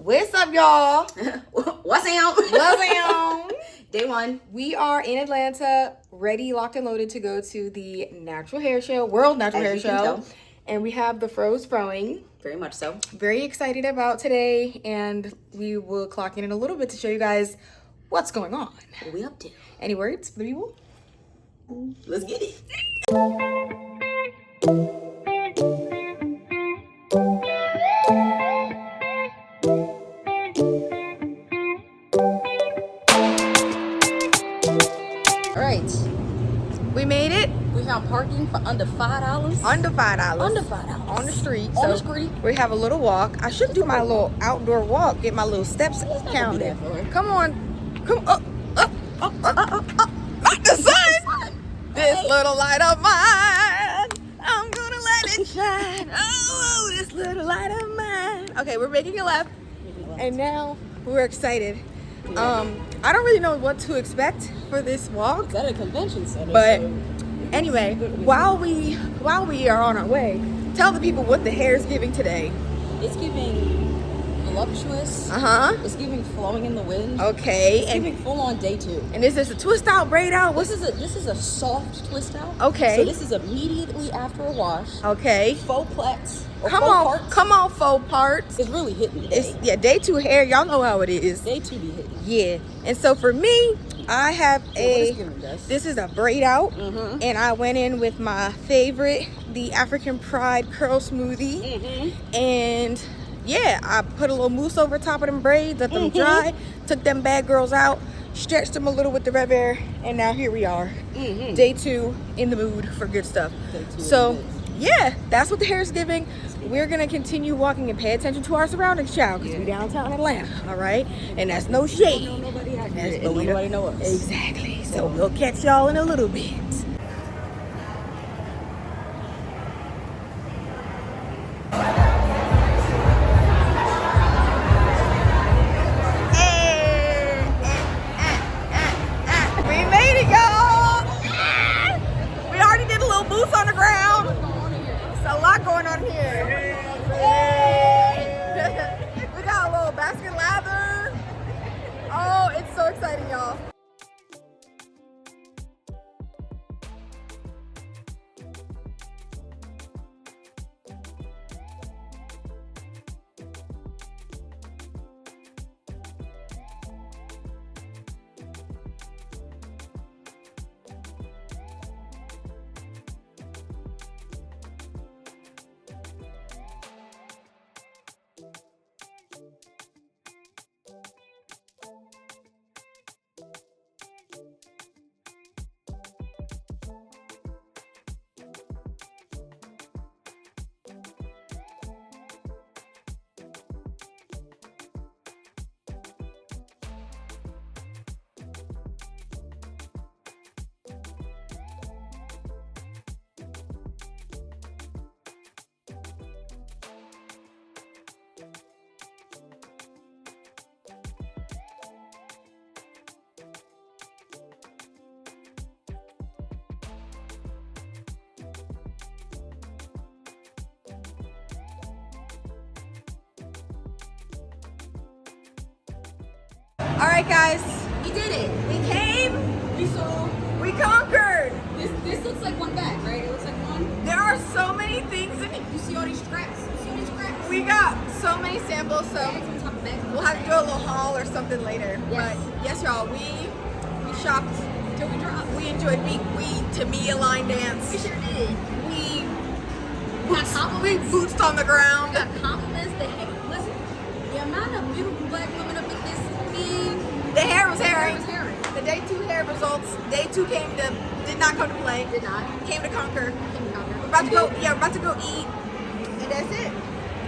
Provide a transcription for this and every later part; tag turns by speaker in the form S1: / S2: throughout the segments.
S1: What's up, y'all?
S2: What's on?
S1: What's on?
S2: Day one.
S1: We are in Atlanta, ready, locked, and loaded to go to the Natural Hair Show, World Natural Hair Show. And we have the froze throwing.
S2: Very much so. Very
S1: excited about today, and we will clock in a little bit to show you guys what's going on.
S2: What are we up to?
S1: Any words for the people?
S2: Let's get it.
S1: We made it.
S2: We found parking for under $5.
S1: Under $5.
S2: Under $5.
S1: On the street.
S2: On the street.
S1: We have a little walk. I should do my little outdoor walk, get my little steps counted. Come on. Come up. Not the sun. This little light of mine. I'm gonna let it shine. Oh, this little light of mine. Okay, we're making a left. And now we're excited. I don't really know what to expect for this walk.
S2: It's at a convention center.
S1: But anyway, while we are on our way, tell the people what the hair is giving today.
S2: It's giving voluptuous. It's giving flowing in the wind.
S1: Okay.
S2: It's giving full on day two.
S1: And is this a twist out, braid out?
S2: This is a soft twist out.
S1: Okay.
S2: So this is immediately after a wash.
S1: Okay.
S2: Faux plaits.
S1: Come on, faux parts.
S2: It's really hitting today.
S1: Day two hair. Y'all know how it is.
S2: Day two be hitting.
S1: Yeah. And so for me, I have this is a braid out, and I went in with my favorite, the African Pride curl smoothie, and yeah, I put a little mousse over top of them braids, let them dry, took them bad girls out, stretched them a little with the Rev Air, and now here we are, day two, in the mood for good stuff. So yeah, that's what the hair is giving. We're gonna continue walking and pay attention to our surroundings, child, because we're downtown Atlanta, all right? And that's no shade.
S2: Nobody out here, but nobody know us.
S1: Exactly. So we'll catch y'all in a little bit. We made it, y'all. We already did a little boost on the ground. It's a lot going on here. We got a little basket lather. Oh, it's so exciting, y'all. All right, guys,
S2: We did it.
S1: we came,
S2: We saw.
S1: we conquered.
S2: This looks like one bag, right? It looks like one.
S1: There are so many things in
S2: You see all these straps? You see all these straps?
S1: We got so many samples, so
S2: Bags on top of bags.
S1: we'll have to do a little haul or something later.
S2: Yes.
S1: But yes, y'all, we shopped till we dropped. We enjoyed we Tamia line dance.
S2: We sure did.
S1: We
S2: got compliments.
S1: boots on the ground.
S2: We got compliments. Listen, the amount of beautiful black women up in this thing.
S1: The hair was hairy.
S2: was hairy.
S1: The day two hair results. Day two did not come to play.
S2: Did not.
S1: Came to conquer.
S2: We're
S1: We're about to go. Yeah, we're about to go eat, and that's it.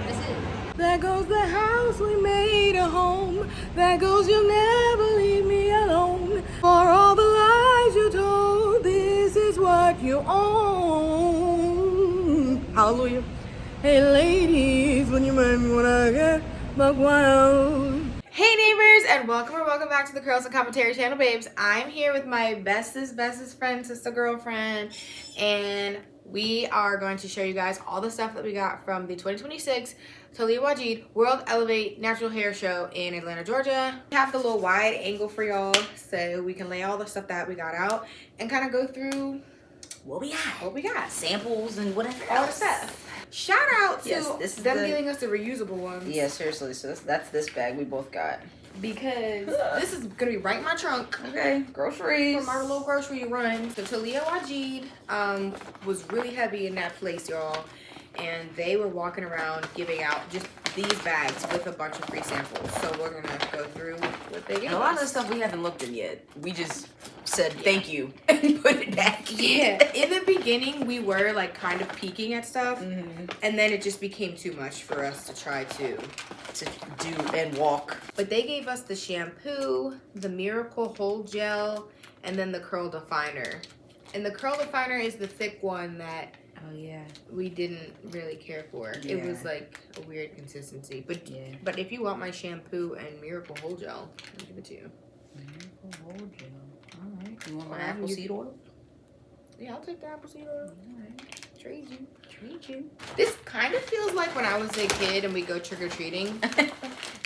S2: That's it.
S1: There goes the house we made a home. There goes you'll never leave me alone. For all the lies you told, this is what you own. Hallelujah. Hey ladies, when you make me wanna get back wild. Hey neighbors, and welcome back to the Curls and Commentary channel, babes. I'm here with my bestest friend, sister girlfriend, and we are going to show you guys all the stuff that we got from the 2026 Talia Wajid World Elevate Natural Hair Show in Atlanta, Georgia. We have the little wide angle for y'all so we can lay all the stuff that we got out and kind of go through
S3: what we got.
S1: What we got.
S3: Samples and whatever
S1: all
S3: else.
S1: the stuff. Shout out to them giving us the reusable ones.
S3: Yeah, seriously. So that's this bag we both got.
S1: Because this is gonna be right in my trunk.
S3: Okay, groceries.
S1: For my little grocery run. So Talia Wajid was really heavy in that place, y'all. And they were walking around giving out just these bags with a bunch of free samples. So we're gonna go through what they gave us.
S3: A lot of the stuff we haven't looked in yet. We just said thank you and put it back.
S1: Yeah. In the beginning, we were like kind of peeking at stuff, and then it just became too much for us to try to
S3: do and walk.
S1: But they gave us the shampoo, the Miracle Hold Gel, and then the curl definer. And the curl definer is the thick one that we didn't really care for.
S3: Yeah.
S1: It was like a weird consistency. But if you want my shampoo and Miracle Hold Gel, I'll give it to you.
S3: Miracle Hold Gel. All right. You want my apple seed oil?
S1: Yeah, I'll take the apple seed oil.
S3: All right.
S1: Trade you. This kind of feels like when I was a kid and we go trick-or-treating.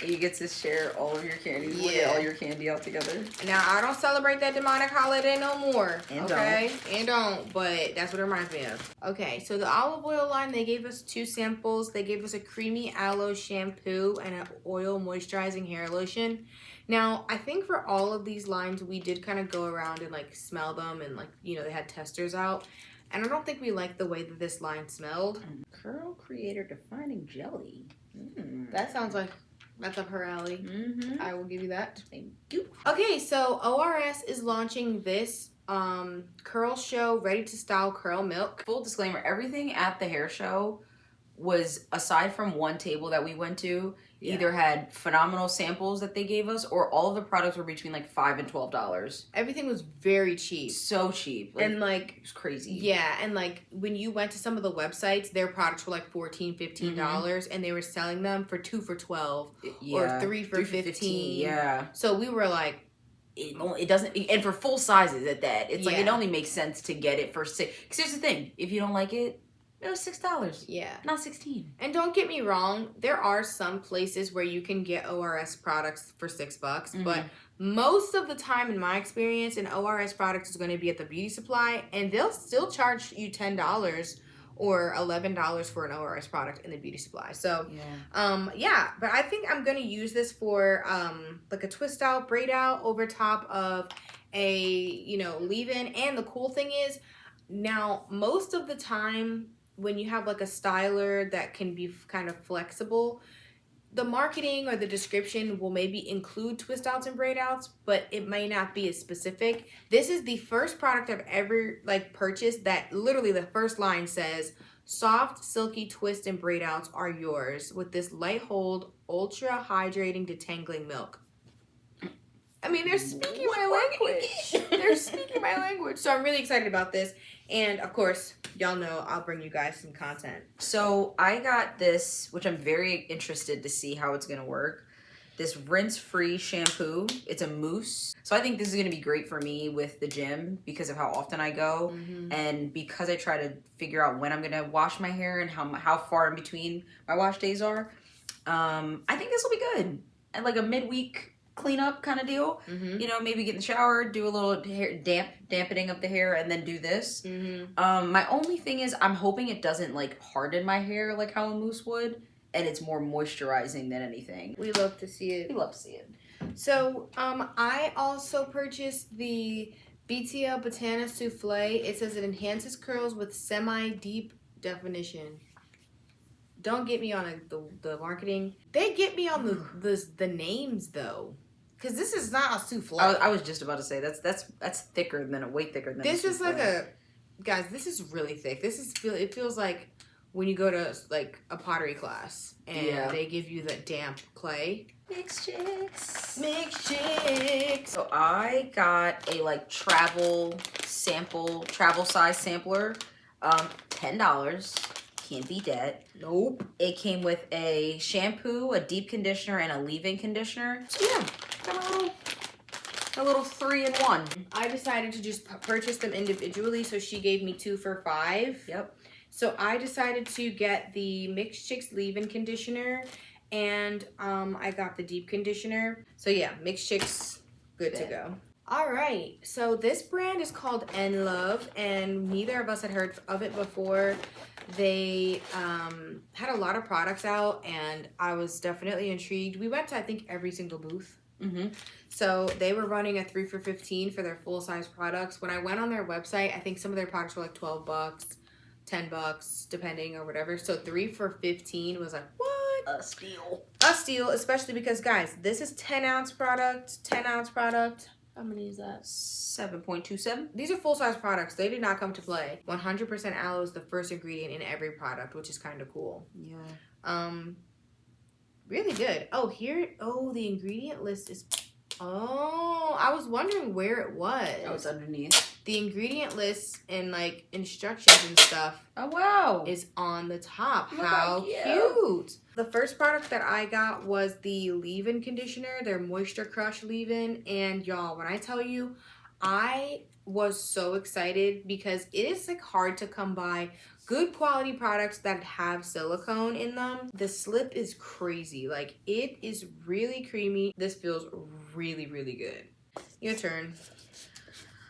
S3: You get to share all of your candy.
S1: Yeah.
S3: We'll get all your candy out together.
S1: Now, I don't celebrate that demonic holiday no more.
S3: And
S1: don't. But that's what it reminds me of. Okay, so the olive oil line, they gave us 2 samples. They gave us a creamy aloe shampoo and an oil moisturizing hair lotion. Now, I think for all of these lines, we did kind of go around and like smell them and like, you know, they had testers out. And I don't think we liked the way that this line smelled.
S3: Curl Creator Defining Jelly.
S1: That sounds like that's up her alley. I will give you that.
S3: Thank you.
S1: Okay, so ORS is launching this Curl Show Ready to Style Curl Milk.
S3: Full disclaimer, everything at the hair show was, aside from one table that we went to, either had phenomenal samples that they gave us, or all of the products were between like $5 and $12.
S1: Everything was very cheap.
S3: So cheap.
S1: And like,
S3: it was crazy.
S1: Yeah, and like when you went to some of the websites, their products were like $14, $15, and they were selling them for 2 for $12 or 3 for $15.
S3: Yeah.
S1: So we were like,
S3: it doesn't, and for full sizes at that, it's like it only makes sense to get it for $6. Because here's the thing, if you don't like it, it was $6.
S1: Yeah.
S3: Not $16.
S1: And don't get me wrong, there are some places where you can get ORS products for $6, but most of the time in my experience, an ORS product is going to be at the beauty supply, and they'll still charge you $10 or $11 for an ORS product in the beauty supply. So, but I think I'm going to use this for like a twist out, braid out over top of a, you know, leave-in. And the cool thing is, now, most of the time, when you have like a styler that can be kind of flexible, the marketing or the description will maybe include twist outs and braid outs, but it may not be as specific. This is the first product I've ever like purchased that literally the first line says, soft, silky twist and braid outs are yours with this light hold, ultra hydrating detangling milk. I mean, they're speaking my language. They're speaking my language. So I'm really excited about this. And of course, y'all know I'll bring you guys some content.
S3: So I got this, which I'm very interested to see how it's going to work. This rinse-free shampoo. It's a mousse. So I think this is going to be great for me with the gym because of how often I go. And because I try to figure out when I'm going to wash my hair and how far in between my wash days are. I think this will be good. And like a midweek cleanup kind of deal. You know, maybe get in the shower, do a little hair dampening of the hair, and then do this. My only thing is I'm hoping it doesn't like harden my hair like how a mousse would, and it's more moisturizing than anything.
S1: We love to see it.
S3: We love to see it.
S1: So I also purchased the BTL Botana Souffle. It says it enhances curls with semi-deep definition. Don't get me on the marketing. They get me on the names though. Because this is not a souffle.
S3: I was just about to say that's thicker than way thicker than
S1: this is like a, guys, this is really thick. It feels like when you go to like a pottery class and they give you the damp clay.
S3: Mixed chicks.
S1: So
S3: I got a like travel size sampler, $10. Can't beat that.
S1: Nope.
S3: It came with a shampoo, a deep conditioner, and a leave-in conditioner. So yeah, got a little 3-in-1.
S1: I decided to just purchase them individually, so she gave me 2 for $5.
S3: Yep.
S1: So I decided to get the Mixed Chicks leave-in conditioner, and I got the deep conditioner. So yeah, Mixed Chicks, good to go. All right, so this brand is called N Love, and neither of us had heard of it before. They had a lot of products out, and I was definitely intrigued. We went to, I think, every single booth. So they were running a 3 for $15 for their full-size products. When I went on their website, I think some of their products were like $12, $10, depending or whatever. So 3 for $15 was like, what?
S3: A steal.
S1: A steal, especially because, guys, this is 10-ounce product, 10-ounce product. How many is that?
S3: 7.27.
S1: These are full-size products. They did not come to play. 100% aloe is the first ingredient in every product, which is kind of cool.
S3: Yeah.
S1: Really good. Oh, here. Oh, the ingredient list is. Oh, I was wondering where it was.
S3: Oh, it's underneath.
S1: The ingredient list and like instructions and stuff.
S3: Oh wow.
S1: Is on the top.
S3: Look
S1: How
S3: cute.
S1: cute. The first product that I got was the leave-in conditioner, their Moisture Crush leave-in. And y'all, when I tell you, I was so excited because it is like hard to come by good quality products that have silicone in them. The slip is crazy. Like, it is really creamy. This feels really, really good. Your turn.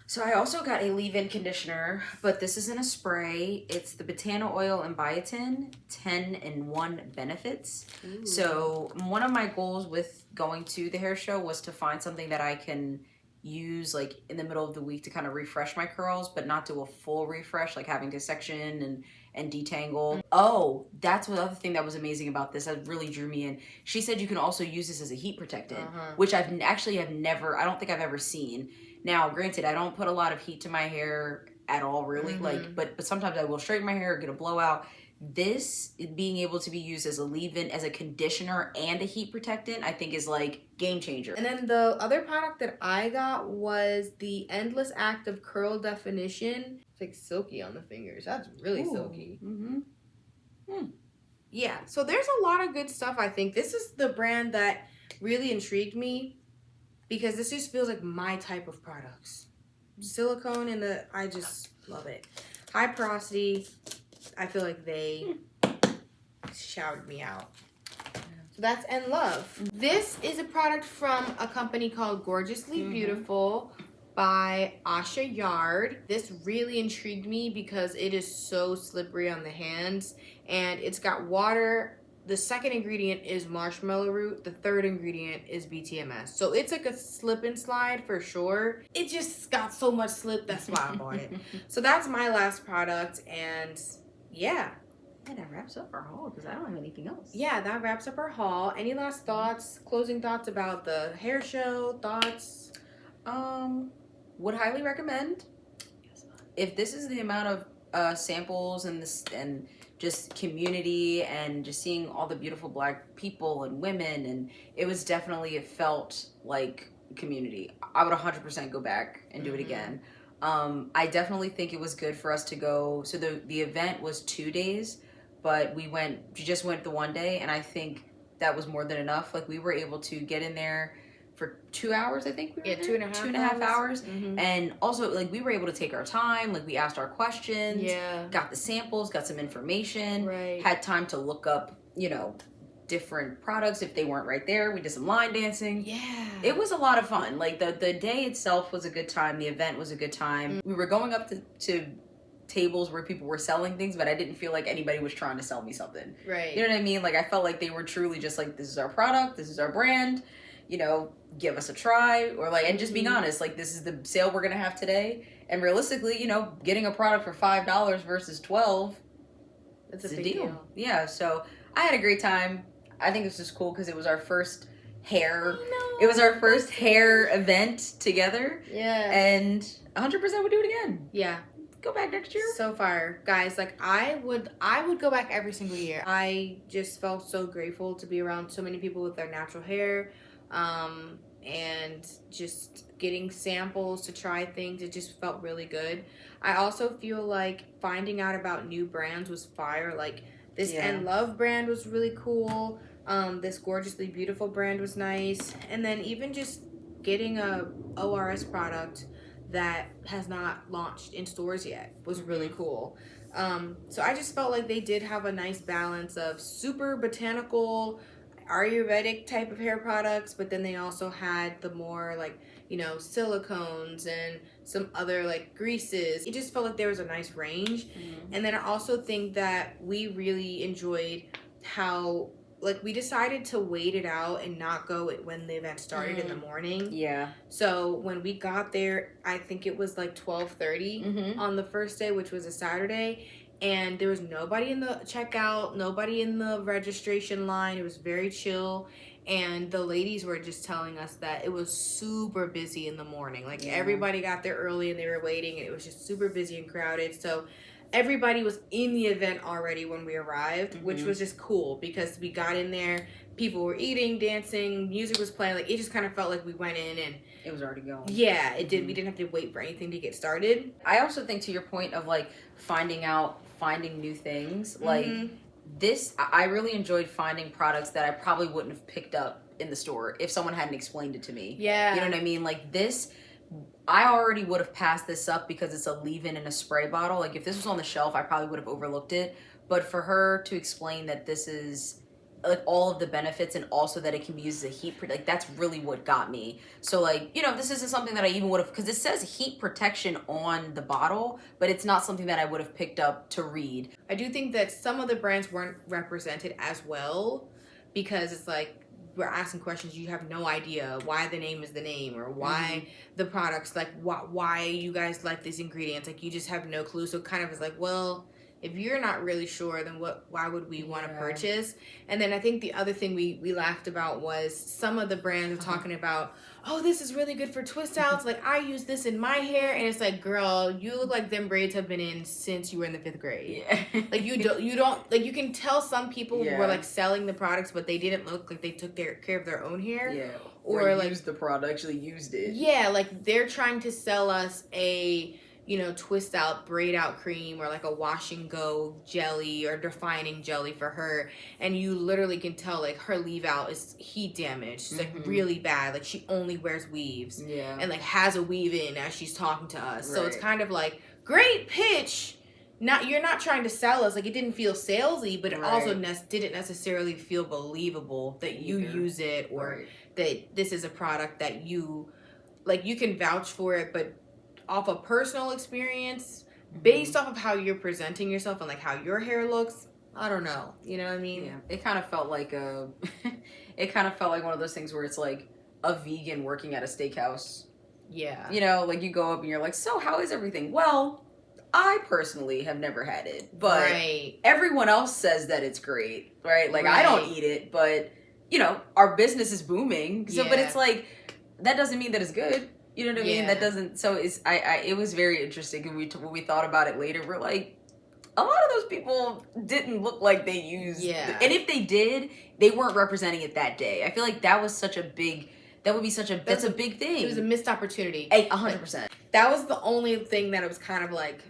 S3: So I also got a leave-in conditioner, but this isn't a spray. It's the Botana Oil and Biotin 10-in-1 benefits. Ooh. So one of my goals with going to the hair show was to find something that I can use like in the middle of the week to kind of refresh my curls, but not do a full refresh, like having to section and detangle. Oh, that's the other thing that was amazing about this that really drew me in. She said you can also use this as a heat protectant, which I don't think I've ever seen. Now, granted, I don't put a lot of heat to my hair at all, really. But sometimes I will straighten my hair or get a blowout. This being able to be used as a leave-in, as a conditioner and a heat protectant, I think is like game changer.
S1: And then the other product that I got was the Endless Active Curl Definition. It's like silky on the fingers. That's really silky. Yeah, so there's a lot of good stuff, I think. This is the brand that really intrigued me because this just feels like my type of products. Silicone and I just love it. High Porosity. I feel like they shouted me out. So that's N Love. This is a product from a company called Gorgeously Beautiful by Asha Yard. This really intrigued me because it is so slippery on the hands, and it's got water. The second ingredient is marshmallow root. The third ingredient is BTMS. So it's like a slip and slide for sure. It just got so much slip, that's why I bought it. So that's my last product, and yeah.
S3: And that wraps up our haul because I don't have anything else.
S1: Yeah, that wraps up our haul. Any last thoughts, closing thoughts about the hair show, thoughts?
S3: Would highly recommend. If this is the amount of samples and just community and just seeing all the beautiful Black people and women, and it felt like community. I would 100% go back and do it again. I definitely think it was good for us to go. So the event was 2 days, but we just went the one day, and I think that was more than enough. Like, we were able to get in there for 2 hours, I think we were there. 2.5 hours. And also, like, we were able to take our time. Like, we asked our questions, got the samples, got some information, had time to look up, different products if they weren't right there. We did some line dancing. Yeah. It was a lot of fun. Like, the day itself was a good time. The event was a good time. We were going up to tables where people were selling things, but I didn't feel like anybody was trying to sell me something. Right. You know what I mean? Like, I felt like they were truly just like, this is our product, this is our brand, give us a try, or like, and just being honest, like, this is the sale we're gonna have today. And realistically, getting a product for $5 versus $12, it's a big deal. Yeah, so I had a great time. I think this is cool because it was our first hair. It was our first hair event together. Yeah. And 100% would do it again. Yeah. Go back next year. So fire. Guys, like, I would go back every single year. I just felt so grateful to be around so many people with their natural hair. And just getting samples to try things, it just felt really good. I also feel like finding out about new brands was fire. Like, this N Love brand was really cool. This Gorgeously Beautiful brand was nice. And then even just getting a ORS product that has not launched in stores yet was really cool.
S1: So I just felt like they did have a nice balance of super botanical, Ayurvedic type of hair products, but then they also had the more like, you know, silicones and some other like greases. It just felt like there was a nice range. And then I also think that we really enjoyed how like we decided to wait it out and not go when the event started in the morning.
S3: Yeah.
S1: So when we got there, I think it was like 12:30 on the first day, which was a Saturday. And there was nobody in the checkout, nobody in the registration line. It was very chill. And the ladies were just telling us that it was super busy in the morning. Like everybody got there early and they were waiting, and it was just super busy and crowded. So everybody was in the event already when we arrived, which was just cool because we got in there, people were eating, dancing, music was playing. Like it just kind of felt like we went in and
S3: it was already going.
S1: Yeah, it did. We didn't have to wait for anything to get started.
S3: I also think, to your point of like finding new things, like this, I really enjoyed finding products that I probably wouldn't have picked up in the store if someone hadn't explained it to me.
S1: Yeah.
S3: You know what I mean? Like this, I already would have passed this up because it's a leave-in in a spray bottle. Like if this was on the shelf, I probably would have overlooked it. But for her to explain that this is like all of the benefits and also that it can be used as a heat, like that's really what got me. So like, you know, this isn't something that I even would have, because it says heat protection on the bottle, but it's not something that I would have picked up to read.
S1: I do think that some of the brands weren't represented as well because it's like, we're asking questions, you have no idea why the name is the name or why the products, like why you guys like these ingredients, like you just have no clue. So it kind of is like, well, if you're not really sure, then why would we want to purchase? And then I think the other thing we laughed about was some of the brands are talking about, oh, this is really good for twist outs. Like I use this in my hair, and it's like, girl, you look like them braids have been in since you were in the 5th grade.
S3: Yeah.
S1: Like you don't like, you can tell some people who were like selling the products, but they didn't look like they took care of their own hair.
S3: Yeah.
S1: Or like
S3: used the product, actually used it.
S1: Yeah, like they're trying to sell us a, you know, twist out, braid out cream or like a wash and go jelly or defining jelly for her. And you literally can tell like her leave out is heat damaged. It's like really bad. Like she only wears weaves.
S3: Yeah.
S1: And like has a weave in as she's talking to us. So it's kind of like, great pitch. You're not trying to sell us. Like it didn't feel salesy, but it also didn't necessarily feel believable that you use it or that this is a product that you, like you can vouch for it, but off a personal experience, based off of how you're presenting yourself and like how your hair looks, I don't know. You know what I mean?
S3: Yeah. It kind of felt like one of those things where it's like a vegan working at a steakhouse.
S1: Yeah.
S3: You know, like you go up and you're like, so how is everything? Well, I personally have never had it, but everyone else says that it's great, right? Like I don't eat it, but you know, our business is booming. So, but it's like, that doesn't mean that it's good. You know what I mean? That doesn't, so it's, it was very interesting. And when we thought about it later, we're like, a lot of those people didn't look like they used, and if they did, they weren't representing it that day. I feel like that was such a big, that's a big thing.
S1: It was a missed opportunity.
S3: 100%.
S1: That was the only thing that it was kind of like,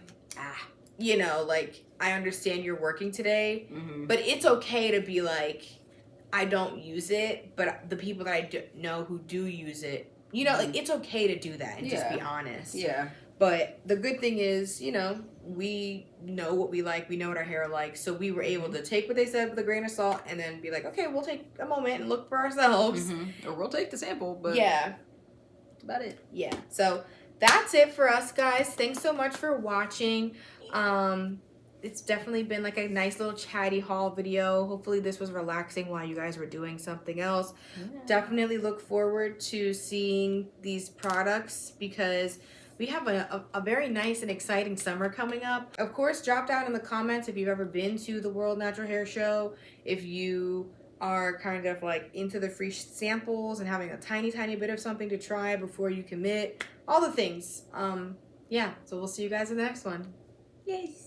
S1: you know, like, I understand you're working today, but it's okay to be like, I don't use it, but the people that I know who do use it, you know, like, it's okay to do that and just be honest.
S3: Yeah.
S1: But the good thing is, you know, we know what we like. We know what our hair likes. So we were able to take what they said with a grain of salt and then be like, okay, we'll take a moment and look for ourselves.
S3: Or we'll take the sample, but
S1: that's
S3: about it.
S1: Yeah. So that's it for us, guys. Thanks so much for watching. It's definitely been like a nice little chatty haul video. Hopefully this was relaxing while you guys were doing something else. Definitely look forward to seeing these products because we have a very nice and exciting summer coming up. Of course, drop down in the comments if you've ever been to the World Natural Hair Show, if you are kind of like into the free samples and having a tiny bit of something to try before you commit, all the things. Yeah, so we'll see you guys in the next one.
S3: Yes.